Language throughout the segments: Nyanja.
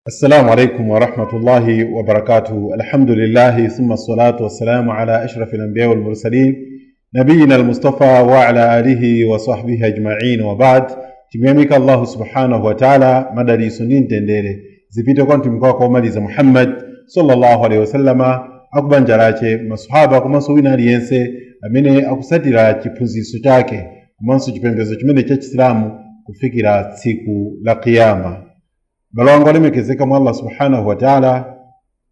السلام عليكم ورحمة الله وبركاته. الحمد لله ثم الصلاة والسلام على أشرف الأنبياء والمرسلين نبينا المصطفى وعلى آله وصحبه أجمعين وبعد. Tumemika Allah subhanahu wa ta'ala madari sunin tendere zipite kwa mtumiko kwa maliza Muhammad sallallahu alaihi wasallama akubanjarache masahaba kumanso wina aliyense amene akusatira chiphunzitso chake kumanso chipembedzo chimene cha Islamu kufikira tsiku la Kiyama. Balwango lemekezeka mu Allah subhanahu wa ta'ala,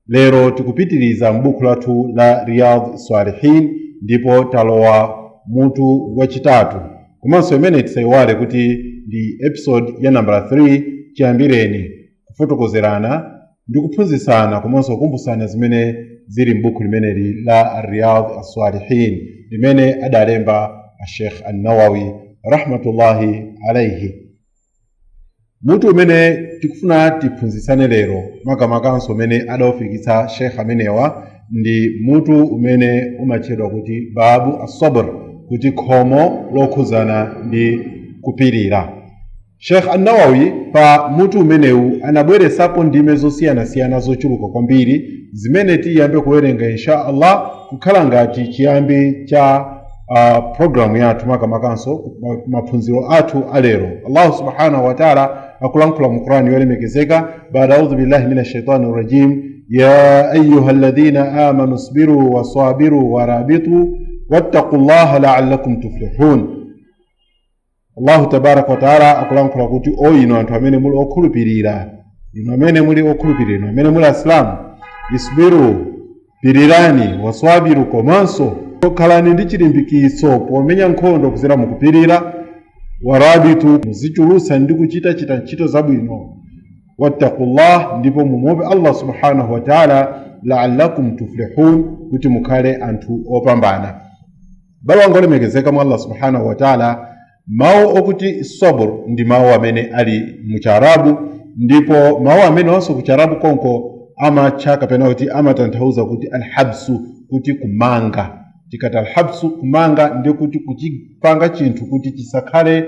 lero tikupitiriza mbuku lathu la Riyadh Salihin ndipo talowa mutu wachitatu komanso imene tisaiwale kuti ndi episode ya number 3 chiyambireni kufotokozerana ndi kuphunzitsana komanso kukumbusana zimene zili mbuku limeneli la Riyadh Salihin limene adalemba Sheikh An-Nawawi rahmatullahi alayhi. Mutu umene tikufuna tiphunzitsane lero makamakanso umene adawufikitsa Sheikh amenewa ndi mutu umene umatchedwa kuti babu as-sabr, kuti khomo lokhuzana ndi kupirira. Sheikh An-Nawawi pa mutu umenewu anabweretsapo ndime zosiyanasiyana zochuluka kwambiri zimene tiyambe kuwerenga insha Allah kukhala ngati chiyambi cha programu yathu makamakanso maphunziro athu alero. Allah subhanahu wa ta'ala akulankhula mu Qur'ani yolemekezeka baada a'udhu billahi minash shaitani rajim ya ayyuhalladhina amanu isbiru wasabiru warabitu wattaqullaha la'allakum tuflihun. Allah tabaraka wa ta'ala akulankhula kuti ino anthu amene muli okhulupirira, ino amene muli okhulupirira, ino amene muli Islamu, isbiru, pirirani, wasabiru, komanso khalani ndi chilimbikitso pomenya nkhondo kuzera mukupirira, warabitu, muzichulusa ndi kuchita ntchito zabwino, wattaqullah, ndipo mumuope Allah subhanahu wa ta'ala la'allakum tuflihun, kuti mukhale anthu opambana. Balwango lemekezeka mu Allah subhanahu wa ta'ala, mawu okuti sabr ndi mawu amene ali mu Chiarabu, ndipo mawu amene wanso ku Chiarabu konko amatcha kapena kuti amatanthauza kuti alhabsu, kuti kumanga. Tikati alhabsu kumanga ndi kuti kuchipanga chinthu kuti chisakhale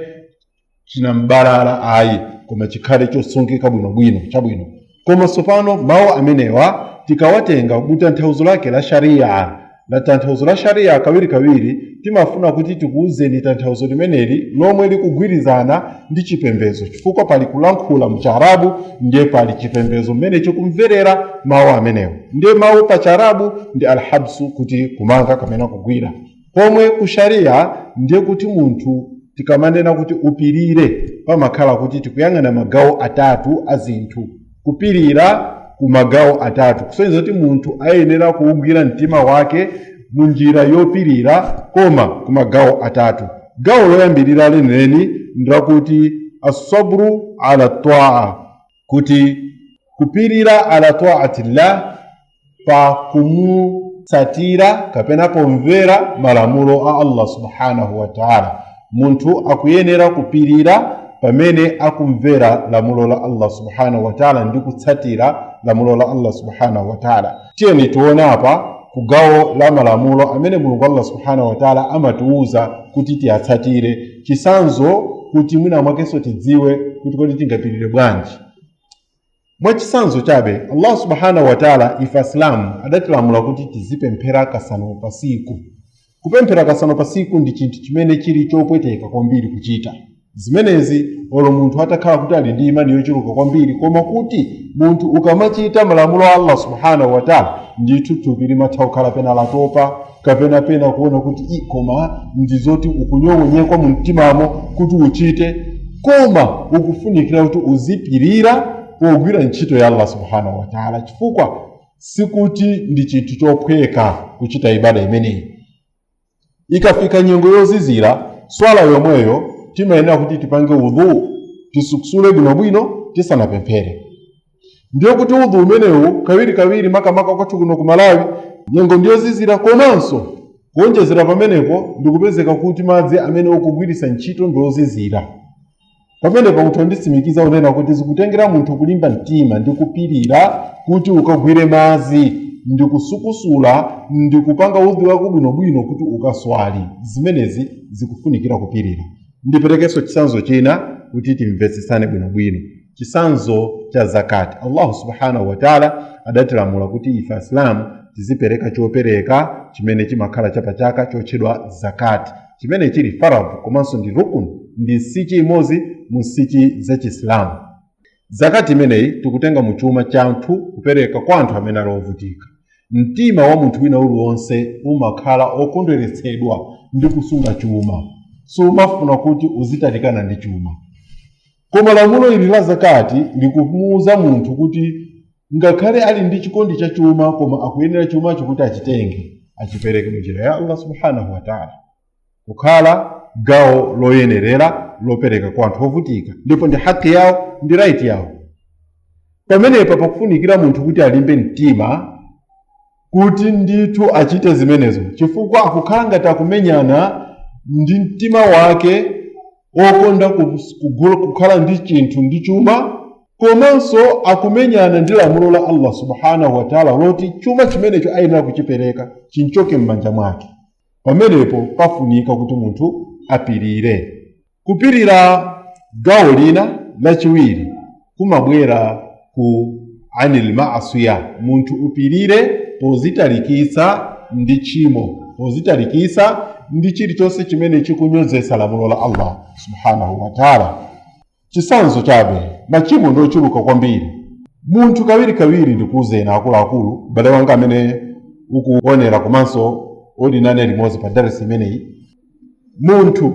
chinambalala ayi koma chikhale chosungika bwinobwino chabwino. Koma sopano mawu amenewa tikawatenga kuti tanthauzo lake la sharia, la tanthauzo la sharia kawiri timafuna kuti tikuuzeni tanthauzo limeneli lomwe likugwirizana ndi chipembedzo, chifukwa pali kulankhula mu Chiarabu ndiye pali chipembedzo mmene chikumverera mawu amenewo. Ndiye mawu pa Chiarabu ndi alhabsu, kuti kumanga kapena kugwira, pomwe ku sharia ndiye kuti munthu tikamanena kuti upirire pamakhala kuti tikuyang'ana magawo atatu a zinthu. Kupirira ku magawo atatu kusonyeza kuti munthu ayenera kuugwira mtima wake munjira yopirira koma ku magawo atatu. Gawo loyambirira lenileni ndakuti as-sabru ala ta'a, kuti kupirira ala ta'atillah, pa kumusatira kapena pomvera malamulo a Allah subhanahu wa ta'ala. Munthu akuyenera kupirira pamene akumvera lamulo la Allah subhanahu wa ta'ala ndi kutsatira lamulo la Allah subhanahu wa ta'ala. Tiyeni tuone apa kugawo la malamulo amene Mulungu Allah subhanahu wa ta'ala amatiuza kuti tiyatsatire, chisanzo kuti mwina mwakenso tidziwe kuti kodi tingapirire bwanji. Mwa chisanzo chabe Allah subhanahu wa ta'ala ife Islamu adatilamula kuti tizipemphera kasanu pasiku. Kupemphera kasanu pasiku ndi chinthu chimene chili chopweteka kwambiri kuchita. Zimenezi olo munthu atakhala kuti ali ndi imani yochuluka kwambiri, koma kuti munthu ukamachita malamulo a Allah subhanahu wa ta'ala ndithu thupi limatha kukhala pena latopa kapena kuona kuti koma ndizoti ukunyong'onyekwa mu mtimamo kuti uchite, koma ukufunikira kuti uzipirira pogwira ntchito ya Allah subhanahu wa ta'ala, chifukwa sikuti ndi chinthu chophweka kuchita ibada imeneyi. Ikafika nyengo yozizira swala yomweyo timayenera kuti tipange udhu, tisukusule bwinobwino tisanapemphere. Ndiyo kuti udhu umenewu kawiri makamaka kwathu kuno ku Malawi nyengo ndiyozizira, komanso kuonjezera pamenepo ndikupezeka kuti madzi amene ukugwiritsa ntchito ndiozizira. Pamenepo munthu nditsimikiza unena kuti zikutengera munthu kulimba mtima ndi kupirira kuti ukagwire madzi ndi kusukusula ndi kupanga udhu wako bwinobwino kuti ukaswali. Zimenezi zikufunikira kupirira. Ndiperekenso chisanzo china kuti timvetsesane bwinobwino. chisanzo cha zakati. Allah subhanahu wa ta'ala adatilamula kuti ife Asilamu tizipereka chopereka chimene chimakhala chapachaka chotchedwa zakati, chimene chili faradhu komanso ndi rukun, ndi nsichi imodzi mu nsichi za Chisilamu. Zakati imeneyi tikutenga mu chuma chanthu kupereka kwa anthu amene ali ovutika. Mtima wa munthu wina uliwonse umakhala okondweretsedwa ndi kusunga chuma, sumafuna kuti uzitalikana ndi chuma. Koma lamulo ili la zakati likumuwuza munthu kuti ngakhale ali ndi chikondi cha chuma koma akuyenera chumacho kuti achitenge achipereke munjira ya Allah subhanahu wa ta'ala, kukhala gawo loyenerera lopereka kwa anthu ovutika, ndipo ndi haki yawo, ndi right yawo. Pamenepa pakufunikira munthu kuti alimbe mtima kuti ndithu achite zimenezo, chifukwa akukhala ngati akumenyana ndi mtima wake okonda kukhala ndi chinthu ndi chuma, komanso akumenyana ndi lamulo la Allah subhanahu wa ta'ala loti chuma chimenecho ayenera kuchipereka chinchoke m'manja mwake. Pamenepo pafunika kuti munthu apirire. Kupirira gawo lina lachiwiri kumabwera ku anil ma'asiya, munthu upirire pozitalikisa ndi chimo, pozitalikisa ndi chilichonse chimene chikunyozesa lamulo la Allah subhanahu wa ta'ala. Chisanzo chabe machimo ndochuluka kwambiri. Munthu kawiri ndikuuzeni akuluakulu bale wanga amene ukuonera komanso odinane limodzi pa darasi imeneyi. Munthu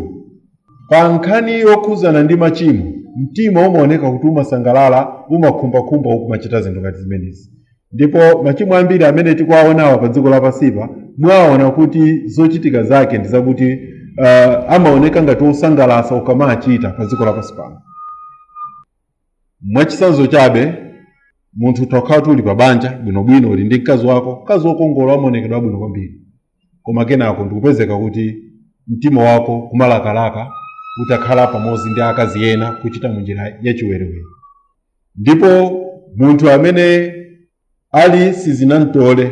pa nkhani yokhuzana ndi machimo mtima umaoneka kuti umasangalala, umakhumbakhumba ukumachita zinthu ngati zimenezi. Ndipo machimo ambiri amene tikuwaonawa pa dziko lapasipa mwaona kuti zochitika zake ndi zakuti amaoneka ngati osangalasa ukamachita pa dziko lapasi pano. Mwachisanzo chabe munthu tokhala uli pa banja bwinobwino uli ndi mkazi wako, mkazi wokongola amaonekedwa bwino kwambiri, koma kenako ndikupezeka kuti mtima wako kumalakalaka utakhala pamodzi ndi akazi ena kuchita munjira yachiwerewere. Ndipo munthu amene ali sizinamtole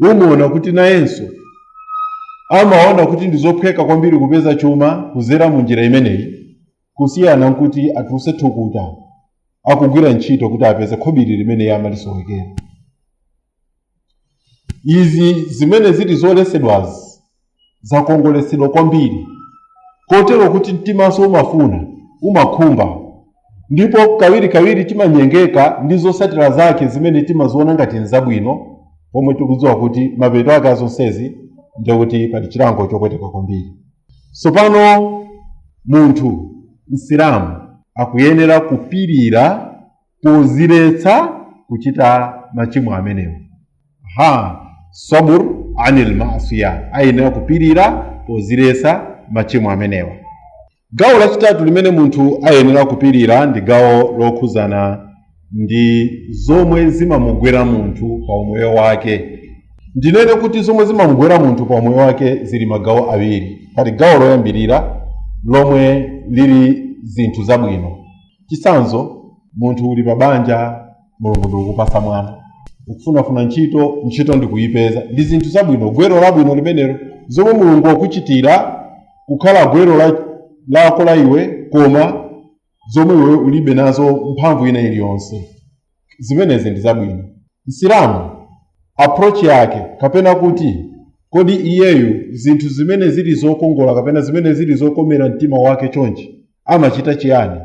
umuona kuti nayenso amaona kuti ndizophweka kwambiri kupeza chuma kuzera munjira imeneyi, kusiyana nkuti atuluse thukuta akugwira ntchito kuti apeze khobiri limene amalisowekera. Izi zimene zili zolesedwazi zakongolesedwa kwambiri kotero kuti mtimanso umafuna, umakhumba, ndipo kawiri timanyengeka ndi zosatira zake zimene timaziona ngati nzabwino, pomwe tikudziwa kuti mapeto ake azonsezi ndikuti pali chilango chopweteka kwambiri. Tsopano munthu Msilamu akuyenera kupirira poziletsa kuchita machimo amenewo. Sabur anil ma'asiya, ayenera kupirira poziletsa machimo amenewa. Gawo lachitatu limene munthu ayenera kupirira ndi gawo lokhuzana ndi zomwe zimamugwera munthu pa umoyo wake. Ndinene kuti zomwe zimamugwera munthu pa umoyo wake zili magawo awiri. Pali gawo loyambirira lomwe lili zinthu zabwino. Chisanzo, munthu uli pa banja, Mulungu ndikupasa mwana, ukufunafuna ntchito ndikuyipeza, ndi zinthu zabwino, gwero labwino limenelo zomwe Mulungu akuchitira kukhala gwero lako la iwe, koma zomwe iwe ulibe nazo mphamvu ina iliyonse. Zimenezi ndi zabwino. Msilamu approach yake kapena kuti kodi iyeyu zinthu zimene zili zokongola kapena zimene zili zokomera mtima wake chonchi amachita chiyani?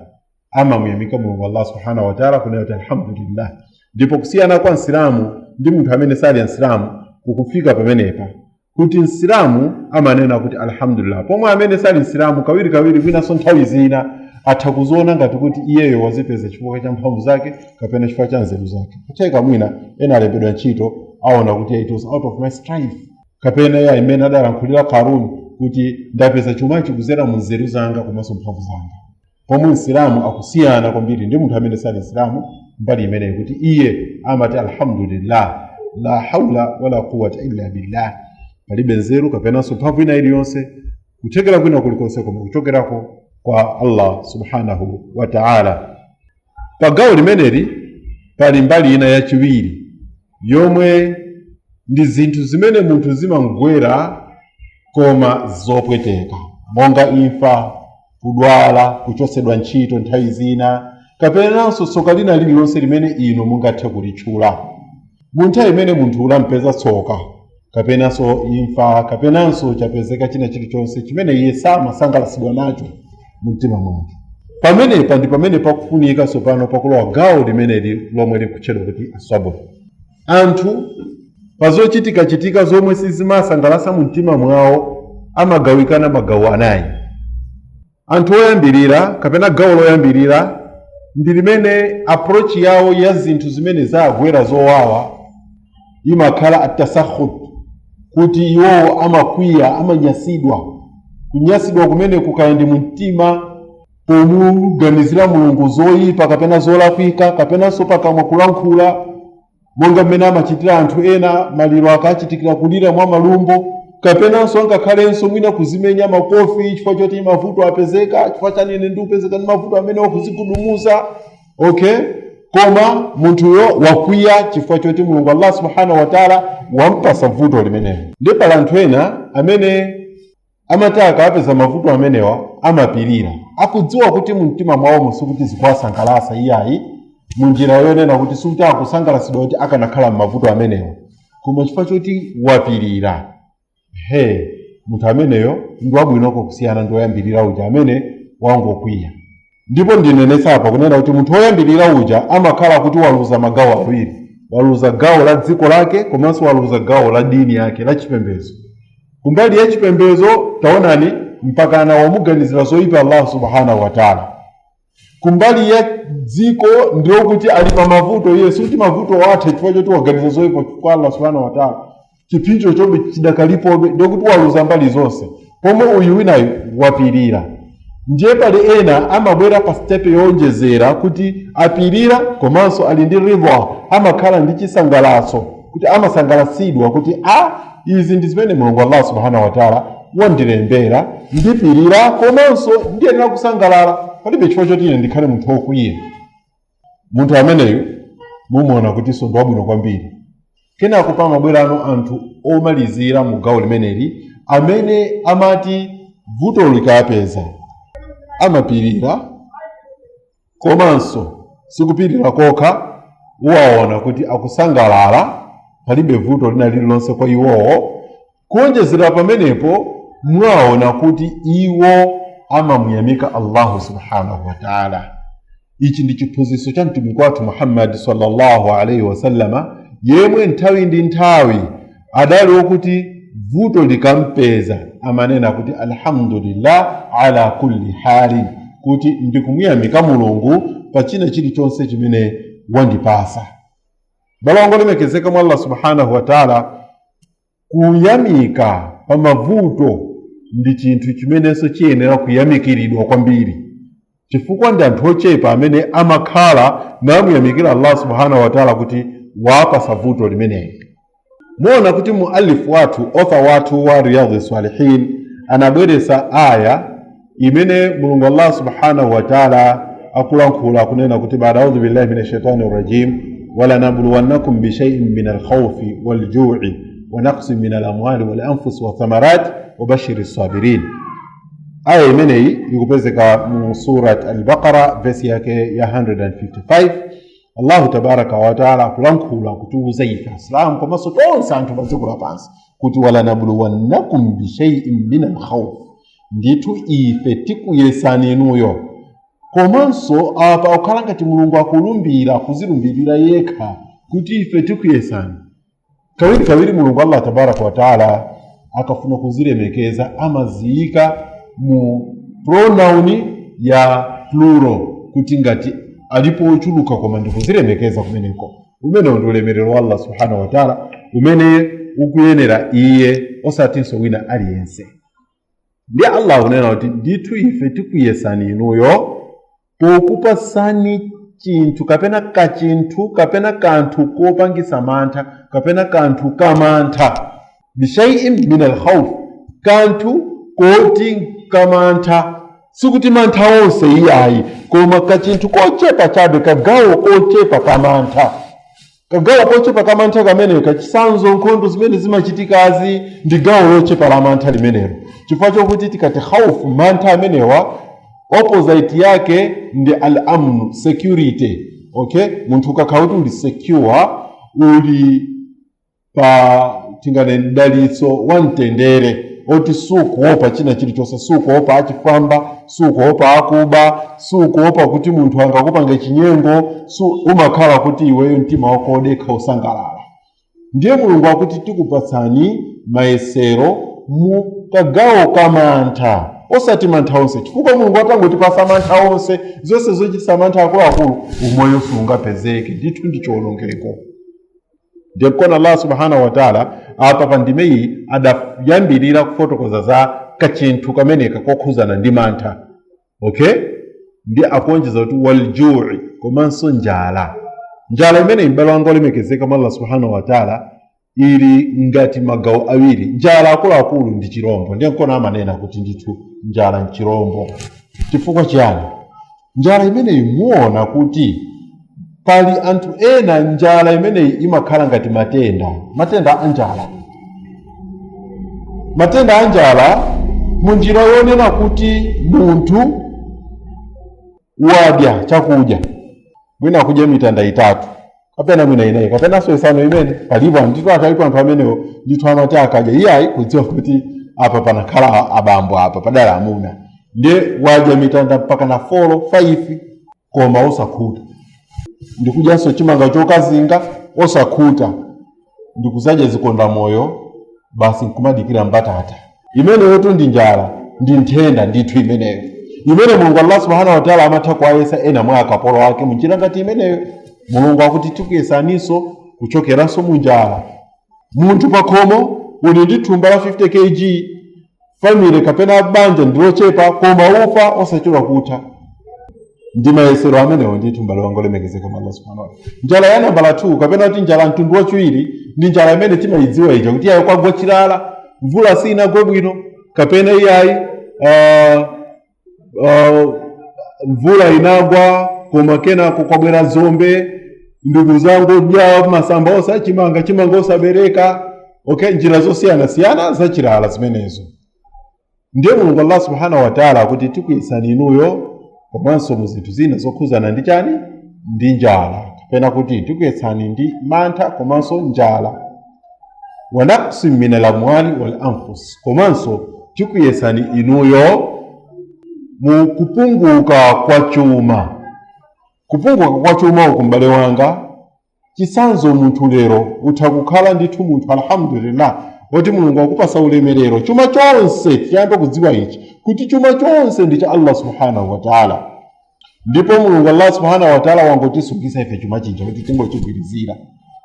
Amamuyamika Mulungu Allah subhanahu wa ta'ala kunena kuti alhamdulillah. Ndipo kusiyana kwa Msilamu ndi munthu amene sali Msilamu kukufika pamenepa kuti Msilamu amanena kuti alhamdulillah, pomwe amene sali Msilamu kawiri kwinaso nthawi zina atha kuziona ngati kuti iyeyo wazipeza chifukwa cha mphamvu zake kapena chifukwa cha nzeru zake. Kutheka mwina ena alembedwa ntchito aona kuti it was out of my strife, kapena ya imene adalankhulira Karuni kuti ndapeza chumachi kuzera mu nzeru zanga komanso mphamvu zanga. Pomwe Msilamu akusiyana kwambiri ndi munthu amene sali Msilamu mbali imeneyo kuti iye amati alhamdulillah, la hawla wala quwwata illa billah, palibe nzeru kapenanso mphamvu ina iliyonse kuthekera kwina kulikonse koma kuchokerako kwa Allah subhanahu wa ta'ala. Pa gawo limeneli pali mbali ina yachiwiri yomwe ndi zinthu zimene munthu zimamugwera koma zopweteka, monga imfa, kudwala, kuchosedwa ntchito nthawi zina, kapenanso tsoka lina lililonse limene ino mungathe kulitchula. Munthawi imene munthu ulampeza tsoka kapenanso imfa kapenanso chapezeka china chilichonse chimene iye samasangalatsidwa nacho mu mtima mwake, pamenepa ndi pamene pakufunika tsopano pakulowa gawo limeneli lomwe likutchedwa kuti asabr. Anthu pazochitika zomwe sizimasangalatsa mu mtima mwawo amagawikana magawo anayi. Anthu oyambirira kapena gawo loyambirira ndi limene approach yawo ya zinthu zimene zagwera zowawa imakhala atasakhut, kuti iwo amakwiya, amanyasidwa. Kunyasidwa kumene kukaendi mu mtima pomuganizira Mulungu zoyipa kapena zolakwika kapenanso pakamwa kulankhula monga mmene amachitira anthu ena, maliro akachitikira kulira mwa malumbo kapenanso angakhalenso mwina kuzimenya makofi chifukwa choti mavuto apezeka, chifukwa chanene ndi upezeka ndi mavuto amene wakuzigudumuza. Okay, koma munthuyo wakwiya chifukwa choti Mulungu Allah subhanahu wa ta'ala wampasa vuto limenelo. Ndi pala anthu ena amene amataka apeza mavuto amenewa amapirira, akudziwa kuti mu mtima mwawo sikuti zikuwasangalatsa iyayi, munjira yonena kuti sikuti akusangalatsidwa kuti akanakhala m'mavuto amenewa, koma chifukwa choti wapirira. Munthu ameneyo ndi wabwinoko kusiyana ndi woyambirira uja amene wangokwiya. Ndipo ndinenetsa apa kunena kuti munthu woyambirira uja amakhala kuti waluza magawo awiri, waluza gawo la dziko lake komanso waluza gawo la dini yake la chipembedzo. Kumbali ya chipembedzo taonani mpakana wamuganizira zoyipa Allah subhanahu wa ta'ala. Kumbali ya dziko ndio kuti ali pa mavuto Yesu, kuti mavuto wathe chifukwa choti waganiza zoyipa kwa Allah subhanahu wa ta'ala. Chipinjo chombe chidakalipo ndio kuti waluza mbali zonse, pomwe uyu winayu wapirira. Ndiye pali ena amabwera pa step yonjezera kuti apirira komanso ali ndi ridha, amakhala ndi chisangalatso kuti amasangalatsidwa kuti izi ndi zimene Mulungu Allah subhanahu wa ta'ala wandilembera, ndipirira komanso ndiyenera kusangalala, palibe chifukwa choti ine ndikhale munthu wokwiya. Munthu ameneyu mumuona kuti so ndi wabwino kwambiri. Kenako pamabwerano anthu omalizira mu gawo limeneli amene amati vuto likapeza amapirira, komanso sikupirira kokha, uwaona kuti akusangalala, palibe vuto lina lililonse kwa iwowo. Kuonjezera pamenepo mwaona kuti iwo amamuyamika Allah subhanahu wa ta'ala. Ichi ndi chiphunzitso cha mtumiki wathu Muhammad sallallahu alaihi wasallama, yemwe nthawi ndi nthawi adali wokuti vuto likampeza amanena kuti alhamdulillah ala kulli hali, kuti ndikumuyamika Mulungu pa china chilichonse chimene wandipasa. Balongo limekezeka mwa Allah subhanahu wa ta'ala, kuyamika pa mavuto ndi chinthu chimenenso chiyenera kuyamikiridwa kwambiri, chifukwa ndi anthu ochepa amene amakhala namuyamikira Allah subhanahu wa ta'ala kuti wapasa vuto limeneli. Muona kuti muallifu wathu, author wathu wa Riyadhus Salihin, anabweresa aya imene Mulungu Allah subhanahu wa ta'ala akulankhula kunena kuti baada a'udhu billahi minash shaitani rajim, wala nabluwannakum bi shay'in min al-khawfi wal-ju'i wa naqsin min al-amwali wal-anfus wa thamarat wa bashiris sabirin. Aya imeneyi ikupezeka mu surat al-Baqara verse yake ya 155. Allah tabaraka wa ta'ala kulankhula kutuuza ife Islam komanso tonse anthu pa dziko lapansi kuti wala nabluwannakum bi shay'in min al-khawf, ndithu ife tikuyesani inuyo. Komanso apa ukhala ngati Mulungu akulumbira kuzilumbirira yekha kuti ife tikuyesani. Kawiri Mulungu Allah tabaraka wa ta'ala akafuna kuzilemekeza amaziyika mu pronoun ya plural, kuti ngati alipo ochuluka koma ndikuzilemekeza kumeneko. Umene ndi ulemerero wa Allah subhanahu wa ta'ala umene ukuyenera iye osatinso wina aliyense. Ndi Allah unena kuti ndithu ife tikuyesani inuyo pokupasani chinthu kapena kachinthu kapena kanthu kopangisa mantha kapena kanthu kamantha, bishai'in min al-khawf, kanthu koti kamantha, sikuti mantha onse iyayi, koma kachinthu kochepa chabe, kagawo kochepa kamantha. Kagawo kochepa kamantha kamene kachisanzo nkhondo zimene zimachitikazi ndi gawo lochepa la mantha limenelo. Chifukwa chokuti tikati khawfu, mantha amenewa opposite yake ndi al-amnu, security. Okay, munthu ukakhala kuti uli secure, uli pa tingane dalitso wamtendere, oti sukuopa china chilichonse, sukuopa achifamba, sukuopa akuba, sukuopa kuti munthu angakupanga chinyengo, umakhala kuti iweyo mtima wako odekha usangalala. Ndiye Mulungu akuti tikupatsani mayesero mu kagawo kamantha, osati mantha onse, chifukwa Mulungu atangotipasa mantha onse, zonse zochitisa mantha akuluakulu, umoyo sungapezeke, ndithu ndi chiwonongeko. Ndiye kona Allah subhanahu wa ta'ala apa pandimeyi adayambirira kufotokoza za kachinthu kameneka kokhuzana ndi mantha. Okay, ndi akonjeza kuti waljui, komanso njala. Njala imene mbalo wanga olemekezeka mwa Allah subhanahu wa ta'ala ili ngati magawo awiri. Njala akuluakulu ndi chirombo, ndiye kona amanena kuti ndithu njala nchirombo. Chifukwa chiyani? Njala imene muona kuti pali anthu ena njala imeneyi imakhala ngati matenda anjala. Matenda anjala munjira yonena kuti munthu wadya chakudya, mwina kudya mitanda itatu, kapena mwina inayi, kapena so isanu imene palipo ndithu atalipo anthu amenewo ndithu amati akadya iyayi kudziwa kuti apa panakhala abambo apa padala amuna. Ndiye wadya mitanda mpaka na 4, 5 koma osakhuta. Ndikudyanso chimanga chokazinga osakhuta, ndikuzadya zikonda moyo basi nkumadikira mbatata. Imeneyo tu ndi njala, ndi nthenda ndithu imeneyo. Imene Mulungu Allah subhanahu wa ta'ala amatha kuwayesa ena mwa akapolo wake munjira ngati imeneyo. Mulungu akuti tikuyesaniso kuchokeranso munjala. Munthu pakhomo uli ndi thumba la 50 kg, family kapena banja ndilochepa koma ufa osachedwa kutha. Ndi mayesero amenewo ndithu mbale wanga olemekezeka mwa Allah subhanahu wa ta'ala. Njala ya nambala 2 kapena kuti njala mtundu wachiwiri ndi njala imene timayidziwa ija kuti yayo kwagwa chilala, mvula sinagwe bwino, kapena iyayi mvula inagwa koma kenako kwabwera zombe, ndugu zangu dya masamba chimanga osabereka. Okay, njira zosiyana za chilala zimenezo. Ndiye Mulungu Allah subhanahu wa ta'ala akuti tikuyesani inuyo komanso mu zinthu zina zokhuzana ndi chani? Ndi njala. Kapena kuti tikuyesani ndi mantha komanso njala. Wa naqsim min al-amwali wal anfus, komanso tikuyesani inuyo mu kupunguka kwa chuma. Kupunguka kwa chuma ukumbale wanga chisanzo munthu lero utakukhala ndithu munthu alhamdulillah oti Mulungu akupasa ulemerero chuma chonse. Tiyambe kudziwa ichi kuti chuma chonse ndi cha Allah subhanahu wa ta'ala. Ndipo Mulungu Allah subhanahu wa ta'ala wangotisungisa ife chuma chinja kuti tingochigwirizira,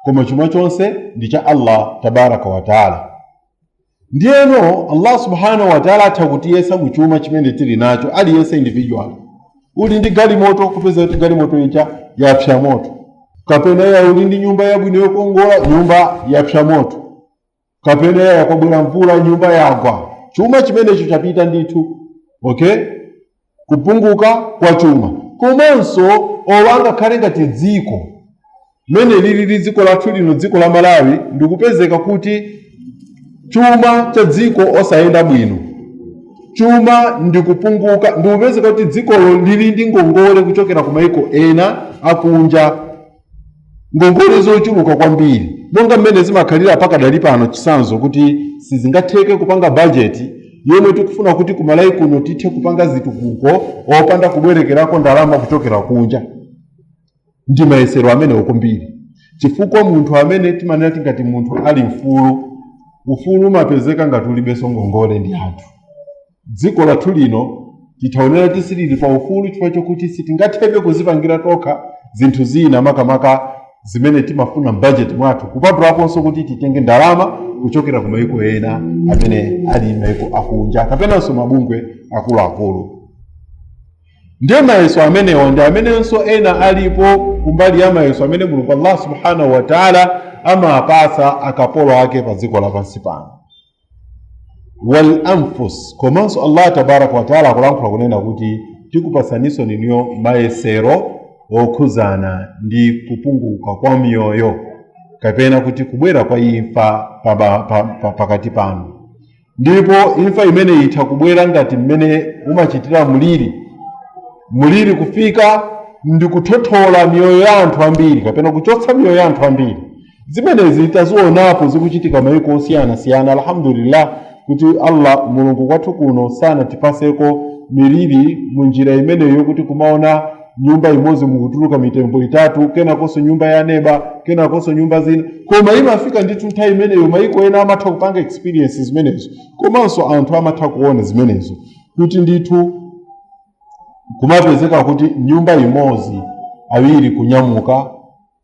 koma chuma chonse ndi cha Allah tabaraka wa ta'ala. Ndiyeno Allah subhanahu wa ta'ala atakutiyesa mu chuma chimene tili nacho aliyese individual. Uli ndi galimoto kupeza kuti galimoto icha yapsha moto, kapena ya uli ndi nyumba yabwino yokongola, nyumba yapsha moto, kapena ya kwabwera mvula nyumba yagwa, chuma chimenecho chapita ndithu. Okay, kupunguka kwa chuma. Komanso owanga khale ngati dziko mene lili dziko lathu lino, dziko la Malawi, ndikupezeka kuti chuma cha dziko osayenda bwino, chuma ndikupunguka. Ndikupezeka kuti dzikolo lili ndi ngongole kuchokera ku maiko ena akunja, ngongole zochuluka kwambiri, monga mmene zimakhalira pakadali pano chisanzo kuti sizingatheke kupanga budget yomwe tikufuna kuti ku Malawi kuno tithe kupanga zitukuko opanda kubwerekerako ndalama kuchokera kunja. Ndi mayesero amene okumbiri, chifukwa munthu amene timanena tingati munthu ali ufulu umapezeka ngati ulibenso ngongole ndi anthu. Dziko lathu lino titaonera tisilili pa ufulu chifukwa chokuti sitingatheke kuzipangira tokha zinthu zina makamaka zimene timafuna budget mwathu, kupatulaponso kuti titenge ndalama kuchokera ku maiko ena amene ali maiko akunja kapenanso mabungwe akuluakulu. Ndiye mayeso amenewo ndi amenenso ena alipo kumbali ya mayeso amene Mulungu Allah subhanahu wa ta'ala amapasa akapolo ake pa dziko lapansi pano. Wal anfus, komanso Allah tabaraka wa ta'ala akulankhula kunena kuti tikupasaniso niyo mayesero okhuzana ndi kupunguka kwa miyoyo kapena kuti kubwera kwa imfa pakati pano. Ndipo imfa imene itha kubwera ngati mmene umachitira mliri muliri kufika ndikuthothola miyoyo ya anthu ambiri kapena kuchotsa miyoyo ya anthu ambiri. Zimenezi tazionapo zikuchitika mayiko osiyana-siyana. Alhamdulillah kuti Allah mulungu kwathu kuno sana tipaseko miliri munjira imeneyo kuti kumaona nyumba imodzi mukutuluka mitembo itatu, kenakonso nyumba ya neba, kenakonso nyumba zina. Koma imafika ndithu nthawi imeneyo mayiko ena amatha kupanga experiences zimenezo, komanso anthu amatha kuona zimenezo kuti ndithu kumapezeka kuti nyumba imodzi awiri kunyamuka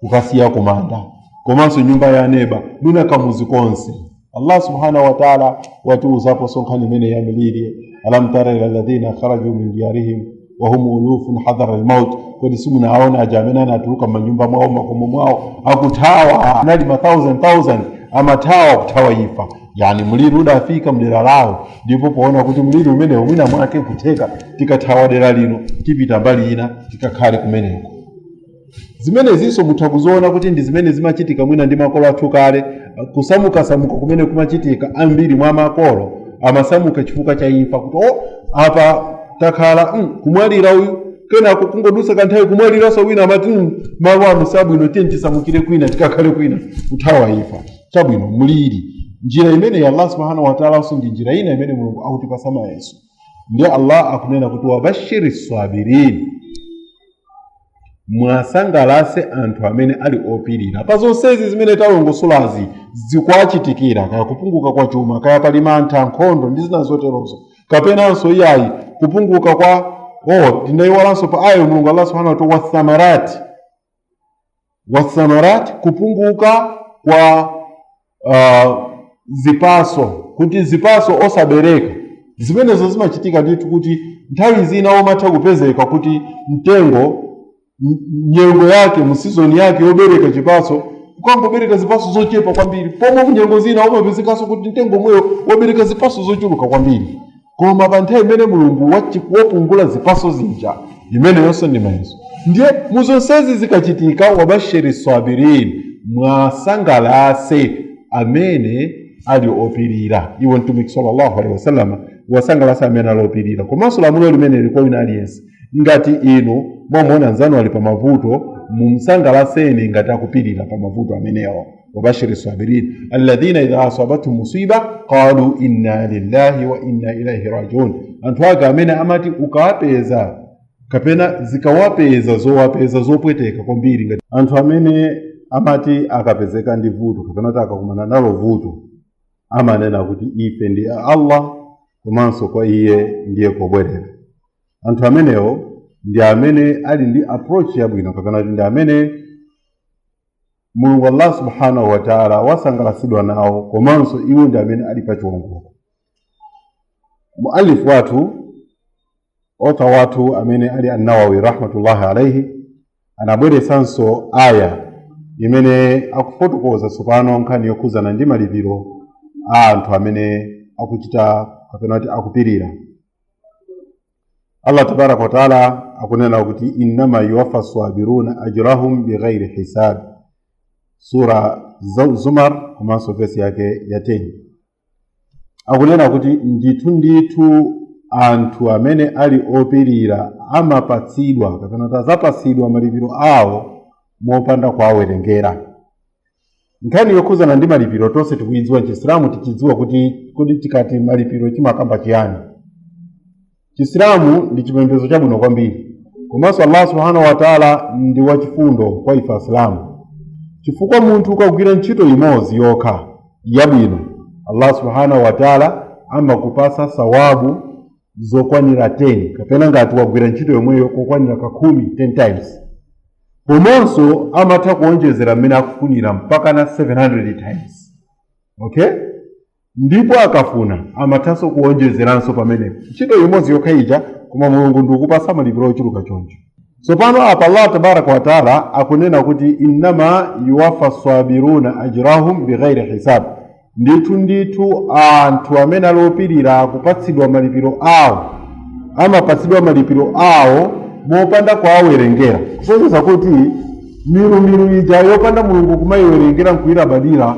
kukasiya kumanda, komanso nyumba ya neba mwina kamuzi konse. Allah subhanahu wa ta'ala watiuzapo sonkhani imene ya miliri, alam tara ila alladhina kharaju min diyarihim wa hum ulufun hadhara al-maut, kodi simunaona ajamena anatuluka manyumba mwao makomo mwao akutawa nali ma thousand amatawa kutawa ifa. Yani muliri udafika mdera lao ndipo poona kuti muliri umene mwina mwake kuteka tikatawa dera lino tipita mbali ina tikakhale kumeneko. Zimenezinso mutha kuziona kuti ndi zimene zimachitika mwina ndi makolo athu kale. Kusamuka kumene kumachitika ambiri mwa makolo amasamuka chifukwa cha imfa, kuti apa takhala kumwalira uyu kenako kungodusa kanthawi kumwaliranso wina amati malo ano sabwino tiye tisamukire kwina tikakhale kwina kuthawa imfa. Chabwino muliri njira imene ya Allah subhanahu wa ta'ala ndi njira ina imene mulungu akutipasa mayeso. Ndiye Allah akunena kuti wabashiri sabirin, mwasangalase anthu amene ali opirira pa zonsezi zimene talongosolazi zikwachitikira, kaya kupunguka kwa chuma, kaya pali mantha, nkhondo ndi zina zoterozo, kapenanso iyayi kupunguka kwa tinayiwalanso pa ayo mulungu Allah subhanahu wa ta'ala wathamarat, kupunguka kwa zipaso, kuti zipaso osabereka. Zimenezo zimachitika ndithu kuti nthawi zina omatha kupezeka kuti mtengo nyengo yake musizoni yake yobereka chipaso ukangobereka zipaso zochepa kwambiri, pomwe kunyengo zina umapezekanso kuti mtengo mweyo wobereka zipaso zochuluka kwambiri. Koma pa nthawi imene mulungu wopungula zipaso zija, imene yonse ndi mayeso. Ndiye muzonsezi zikachitika wabashiri sabirin, mwasangalase amene ali opirira. Iwo mtumiki sallallahu alaihi wasallam wasangalasa amene ali opirira. Komanso lamulo limene liko wina aliyense, ngati inu mwamuona nzanu ali pa mavuto mumsangalaseni ngati akupirira pa mavuto amenewo. wabashiri sabirin alladhina idha asabatuhum musiba qalu inna lillahi wa inna ilaihi rajiun. Anthu ake amene amati ukawapeza kapena zikawapeza zowapeza zopweteka kwambiri, ngati anthu amene amati akapezeka ndi vuto kapena kuti akakumana nalo vuto amanena kuti ife ndi Allah komanso kwa iye ndiye kobwerera. Anthu amenewo ndi amene ali ndi approach yabwino kapena ndi amene mulungu Allah subhanahu wa ta'ala wasangalasidwa nawo, komanso iwo ndi amene ali pa chiwongoko. Muallif wathu author wathu amene ali an-Nawawi rahmatullahi alayhi anabweresanso aya imene akufotokoza tsopano nkhani yokhuzana ndi malipiro a anthu amene akuchita kapena kuti akupirira. Allah tabaraka wa ta'ala akunena kuti innama yuwaffa sabiruna ajrahum bighairi hisab, sura Zumar komanso verse yake ya 10. Akunena kuti ndithu anthu amene ali opirira amapatsidwa kapena tazapasidwa malipiro awo mopanda kuwawerengera. Nkhani yokhuzana ndi malipiro tonse tikuidziwa m'Chisilamu, tichidziwa kuti tikati malipiro chimakamba chiyani. Chisilamu ndi chipembedzo chabwino kwambiri, komanso Allah subhanahu wa ta'ala ndi wachifundo kwa ife Asilamu. Chifukwa munthu ukagwira ntchito imodzi yokha yabwino, Allah subhanahu wa ta'ala amakupasa sawabu zokwanira 10, kapena ngati wagwira ntchito yomweyo kokwanira ka 10 times. Komanso amatha kuonjezera mmene akufunira mpaka na 700 times. Okay? Ndipo akafuna amathanso kuonjezeranso pamenepo. Ntchito imodzi yokha ija koma mulungu ndikupasa malipiro ochuluka choncho. Tsopano apa Allah tabaraka wa ta'ala akunena kuti innama yuwaffa sabiruna ajrahum bighairi hisab, ndithu anthu amene alopirira akupatsidwa malipiro awo, amapatsidwa malipiro awo mopanda kuwawerengera. Kusonyeza kuti milu ija yopanda mulungu kumayiwerengera nkuyilabadira,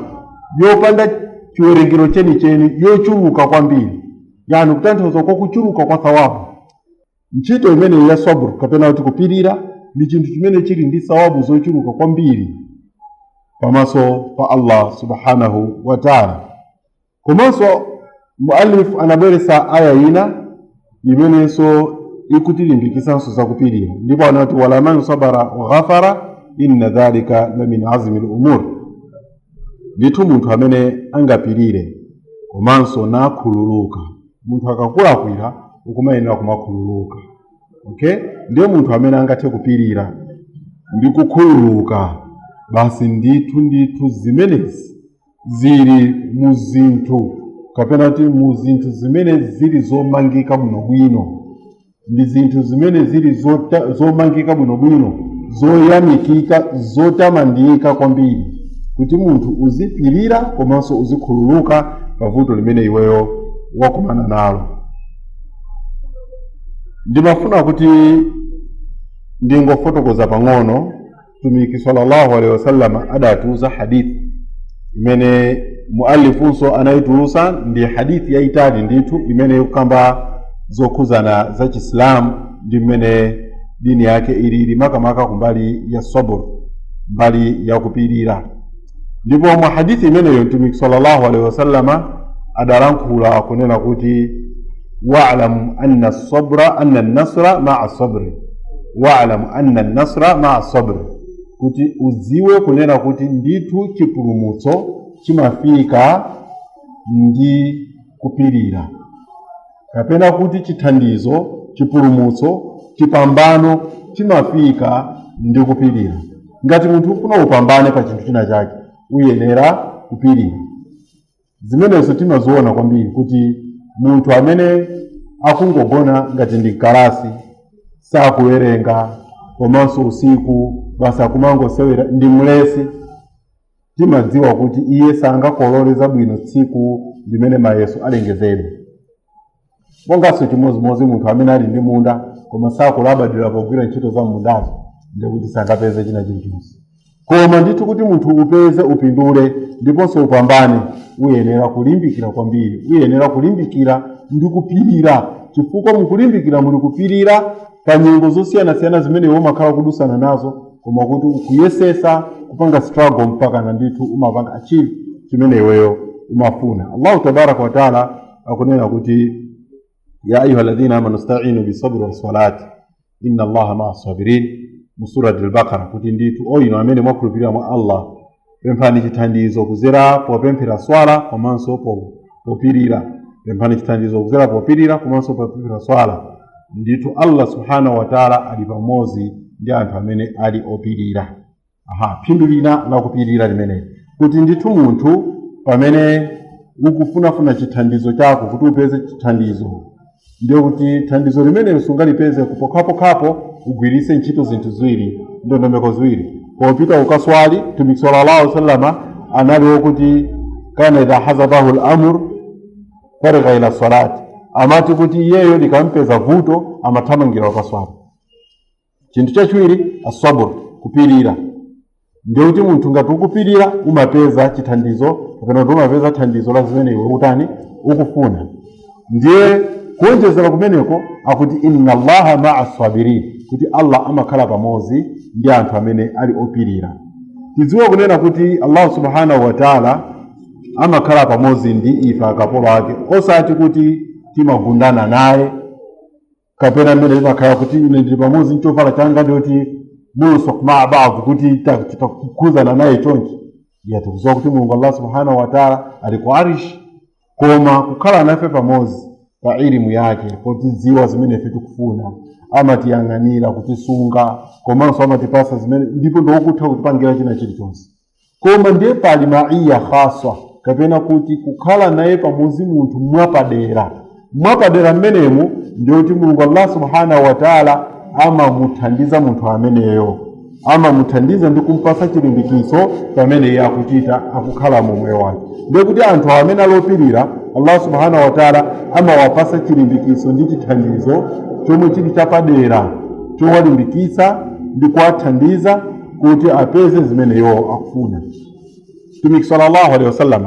yopanda chiwerengero chenicheni, yochuluka kwambiri, yani kutanthauza kwa kuchuluka kwa thawabu. ntchito imene ya sabr kapena kuti kupirira ndi chinthu chimene chili ndi sawabu zochuluka kwambiri pamaso pa Allah subhanahu wa ta'ala. Komanso muallif anabweresa aya ina imenenso ikutilimbikitsanso za kupirira, ndipo anati wala man sabara wa ghafara inna dhalika la min azmi al-umur. Ndithu munthu amene angapirire komanso nakhululuka, munthu akakulakwira ukumayenera kumakhululuka. Okay, ndiye munthu amene angathe kupirira ndi kukhululuka, basi ndithu zimenezi zili mu zinthu kapena kuti mu zinthu zimene zili zomangika bwinobwino, ndi zinthu zimene zili zomangika bwinobwino, zoyamikika, zotamandika kwambiri, kuti munthu uzipirira komanso uzikhululuka pavuto limene iweyo wakumana nalo. Ndimafuna kuti ndingofotokoza pang'ono. Mtumiki sallallahu alaihi wasallam adatuza hadithi imene muallifunso anayitulusa, ndi hadithi yaitali ndithu imene ikukamba zokhuzana za Chiislamu ndi mmene dini yake ilili makamaka kumbali ya sabr, mbali ya kupirira. Ndipo mu hadithi imeneyo mtumiki sallallahu alaihi wasallam adalankhula kunena kuti wa'lam anna as-sabra anna an-nasra ma'a as-sabr, wa'lam anna an-nasra ma'a as-sabr, kuti uziwe kunena kuti ndithu chipulumutso chimafika ndi kupirira, kapena kuti chithandizo, chipulumutso, chipambano chimafika ndi kupirira. Ngati munthu ufuna upambane pa chinthu china chake uyenera kupirira. Zimenezo timaziona kwambiri kuti munthu amene akungogona ngati ndi kalasi, sakuwerenga, komanso usiku basi akumangosewera ndi mlesi, timadziwa kuti iye sangakololeza bwino tsiku limene mayeso alengezedwa. Monganso chimozimozi munthu amene ali ndi munda koma sakulabadira pogwira ntchito za mundazo, ndi kuti sangapeze china chilichonse. Koma ndithu kuti munthu upeze upindule ndiponso upambane, uyenera kulimbikira kwambiri, uyenera kulimbikira ndi kupirira, chifukwa mukulimbikira muli kupirira pa nyengo zosiyanasiyana zimene iwe umakhala kudusana nazo, koma kuti ukuyesesa kupanga struggle mpaka na ndithu umapanga achieve chimene iweyo umafuna. Allahu tabaraka wa taala akunena kuti ya ayuha alladhina amanu sta'inu bisabri was salati inna Allaha ma'as sabirin, mu surati al-Baqara, kuti ndithu oyino amene mwakhulupirira mwa Allah pemphani chithandizo kuzera popemphera swala komanso popirira. Pemphani chithandizo kuzera popirira komanso popemphera swala. Ndithu Allah subhanahu wa ta'ala ali pamodzi ndi anthu amene ali opirira. Phindu lina la kupirira limene kuti ndithu munthu pamene ukufunafuna chithandizo chako kuti upeze chithandizo, ndiyo kuti thandizo limene sungalipeze kupokhapokhapo ugwirise ntchito zinthu ziwiri, ndondomeko ziwiri. Popita ukaswali, Mtumiki sallallahu alaihi wasallam analiwo kuti kana idha hazabahu al-amr farigha ila salati, amati kuti iyeyo likampeza vuto amathamangira ukaswali. Chinthu chachiwiri as-sabr, kupirira. Ndiyo kuti munthu ngati ukupirira umapeza chithandizo kapena kuti umapeza thandizo la zimene iwe utani ukufuna. Ndiye kuonjezera kumeneko akuti inna Allaha ma'as sabirin, kuti Allah amakhala pamodzi ndi anthu amene ali opirira. Tidziwe kunena kuti Allah subhanahu wa ta'ala amakhala pamodzi ndi ife akapolo ake, osati kuti timagundana naye kapena mmene timakhala kuti ine ndili pamodzi nchovala changa ndiyoti mulusok ma'a ba'd, kuti titakukhuzana naye chonchi. Tikudziwa kuti Mulungu Allah subhanahu wa ta'ala ali ku arish, koma kukhala nafe pamodzi pa elimu yake, potidziwa zimene ife tikufuna, amatiyang'anira kutisunga, komanso amatipasa zimene ndipo ndokutha kutipangira china chilichonse. Koma ndiye pali ma'iya khasa, kapena kuti kukhala naye pamodzi munthu mwapadera mmenemu ndiyo kuti Mulungu Allah subhanahu wa ta'ala amamuthandiza munthu ameneyo, amamuthandiza ndi kumpasa chilimbikiso pamene iye akuchita akukhala mu moyo wake. Ndiye kuti anthu amene alopirira Allah subhanahu wa ta'ala amawapasa chilimbikiso ndi chithandizo chomwe chili chapadera chowalimbikitsa ndi kuwathandiza kuti apeze zimene iwo akufuna. Mtumiki sallallahu alaihi wasallam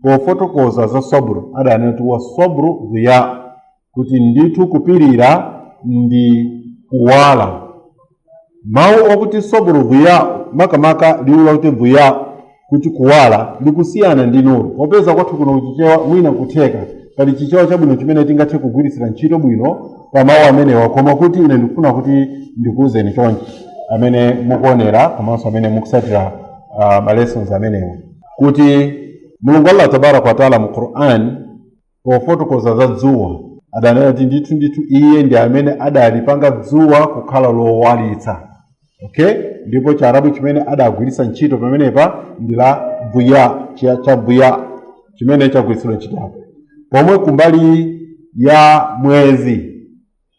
pofotokoza za sabr adanena kuti wasabru dhiya, kuti ndithu kupirira ndi kuwala. Mawu okuti sabru dhiya makamaka liwula kuti dhiya kuti kuwala likusiyana ndi nuru. Popeza kwathu kuno kuchichewa mwina kutheka pali chichewa chabwino chimene tingathe kugwirisira ntchito bwino pa mawu amenewa, koma kuti ine ndikufuna kuti ndikuwuzeni chonchi amene mukuonera komanso amene mukusatira ma lessons amenewa, kuti Mulungu Allah tabaraka wa taala mu Qur'an pofotokoza za dzuwa adanena kuti ndithu iye ndi amene adalipanga dzuwa kukhala lowalitsa. Okay, ndipo Chiarabu chimene adagwiritsa ntchito pamenepa ndi la dhiya, cha dhiya chimene chagwiritsidwa ntchito. Pomwe kumbali ya mwezi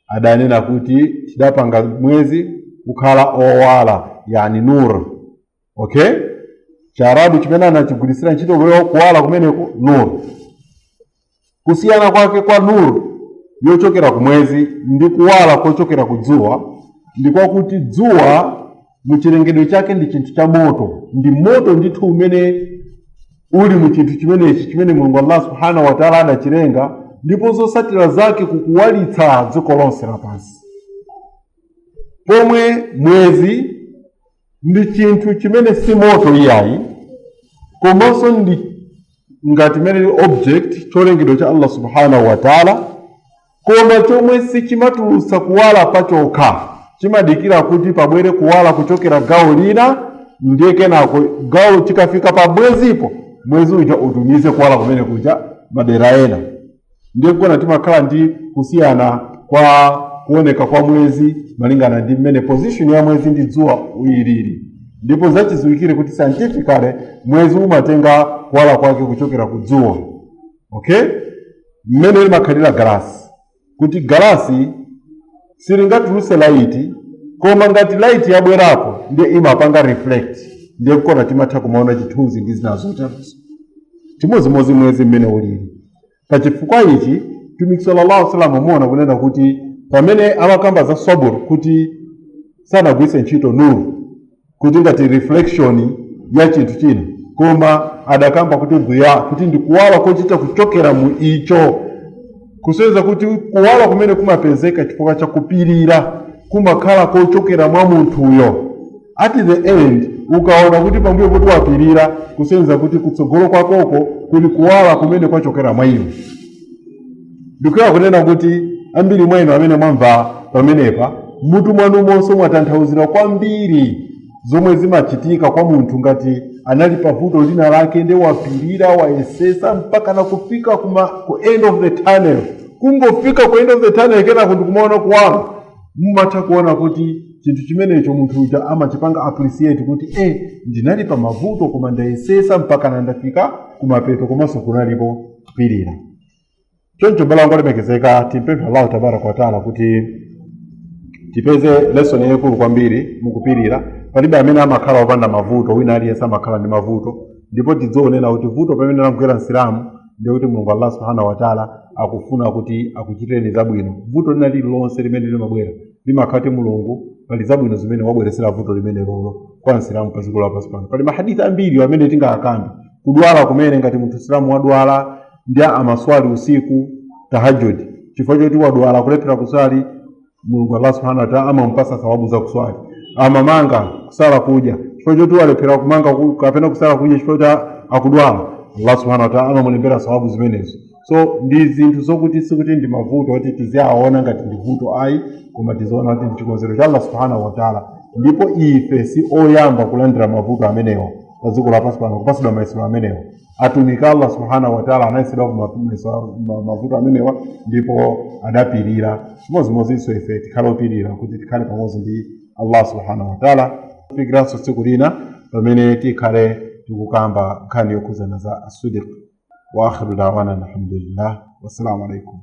adanena kuti tidapanga mwezi kukhala owala, yani nur. Okay, Chiarabu chimene anachigwiritsira ntchito kuwala kumeneko nur. Kusiyana kwake kwa nur yochokera ku mwezi ndi kuwala kochokera ku dzuwa ndikwa kuti dzuwa muchilengedwe chake ndi chinthu cha moto, ndi moto ndithu umene uli mu chinthu chimenechi chimene Mulungu Allah subhanahu wa ta'ala adachilenga, ndipo zosatira zake kukuwalitsa dziko lonse lapansi. Pomwe mwezi ndi chinthu chimene si moto iyayi, komanso ndi ngati mene object cholengedwa cha Allah subhanahu wa ta'ala, koma chomwe sichimatulutsa kuwala pachokha, chimadikira kuti pabwere kuwala kuchokera gawo lina, ndiye kenako gawo chikafika pa mwezipo mwezi uja utumize kuwala kumene kuja madera ena. Ndiye kuona timakhala ndi kusiyana kwa kuoneka kwa mwezi malingana ndi mmene position ya mwezi ndi dzuwa uyilili. Ndipo zachidziwikire kuti scientifically mwezi umatenga kuwala kwake kuchokera ku dzuwa. Okay, mmene limakhalira galasi, kuti galasi silingatulutse light, koma ngati light yabwerapo ndiye imapanga reflect, ndiye kuona timatha kumaona chithunzi ndi zina zoterozo. Chimodzimodzi mwezi mmene ulili. Pachifukwa ichi Mtumiki sallallahu alaihi wasallam muona kunena kuti pamene amakamba za sabur kuti sanagwiritse ntchito nuru kuti ngati reflection ya chinthu china, koma adakamba kuti dhiya kuti ndi kuwala kochita kuchokera mu icho, kuseweza kuti kuwala kumene kumapezeka chifukwa cha kupirira kumakhala kochokera mwa munthuyo. At the end ukaona kuti pambuyo kuti wapirira kuseweza kuti kutsogolo kwakoko kuli kuwala kumene kwachokera mwa iwe. Ndikuya kunena kuti ambiri mwenu amene mwamva pamenepa mutu mwanu monse mwatanthauzira kwambiri zomwe zimachitika kwa munthu ngati anali pavuto lina lake ndi wapirira wayesesa mpaka na kufika ku end of the tunnel. Kungofika ku end of the tunnel kena kuti kumaona kuwala, mumatha kuona kuti chinthu chimenecho munthu uja amachipanga appreciate kuti ndinali pa mavuto koma ndayesesa mpaka na ndafika kumapeto komanso kunalipo kupirira. Choncho bala ngolemekezeka timpempha Allah tabaraka wa taala kuti tipeze lesson yekulu kwambiri mukupirira. Palibe amene amakhala wopanda mavuto, wina aliyense amakhala ndi mavuto, ndipo tidzionena kuti vuto pamene lamgwera Msilamu ndiye kuti Mulungu Allah subhanahu wa taala akufuna kuti akuchitireni zabwino. Vuto lina lililonse limene limabwera limakhala kuti Mulungu pali zabwino zimene wabweresera vuto limene lolo kwa Msilamu pa dziko lapansi pano. Pali mahadithi ambiri amene tingakambe kudwala kumene ngati munthu Msilamu wadwala ndi amaswali usiku tahajjud, chifukwa choti wadwala kulephera kuswali, Mulungu Allah subhanahu wa ta'ala amampasa thawabu za kuswali. Amamanga kusala kuja, chifukwa choti walephera kumanga kapena kusala kuja chifukwa choti akudwala, Allah subhanahu wa ta'ala amamulembera thawabu zimenezo. So ndi zinthu zokuti sikuti ndi mavuto oti tiziaona ngati ndi vuto ayi, koma tiziona kuti ndi chikonzero cha Allah subhanahu wa ta'ala. Ndipo ife si oyamba kulandira mavuto amenewa pa dziko lapansi pano kupasidwa mayeso amenewa. Atumiki Allah subhanahu wa ta'ala anayesedwa mavuto amenewa ndipo adapirira. Chimodzimodzi ife tikhale opirira kuti tikhale pamodzi ndi Allah subhanahu wa ta'ala. Fikiranso tsiku lina pamene tikhale tikukamba nkhani yokhuzana za as-sidq. Wa akhiru da'wana alhamdulillah. Wassalamu alaikum.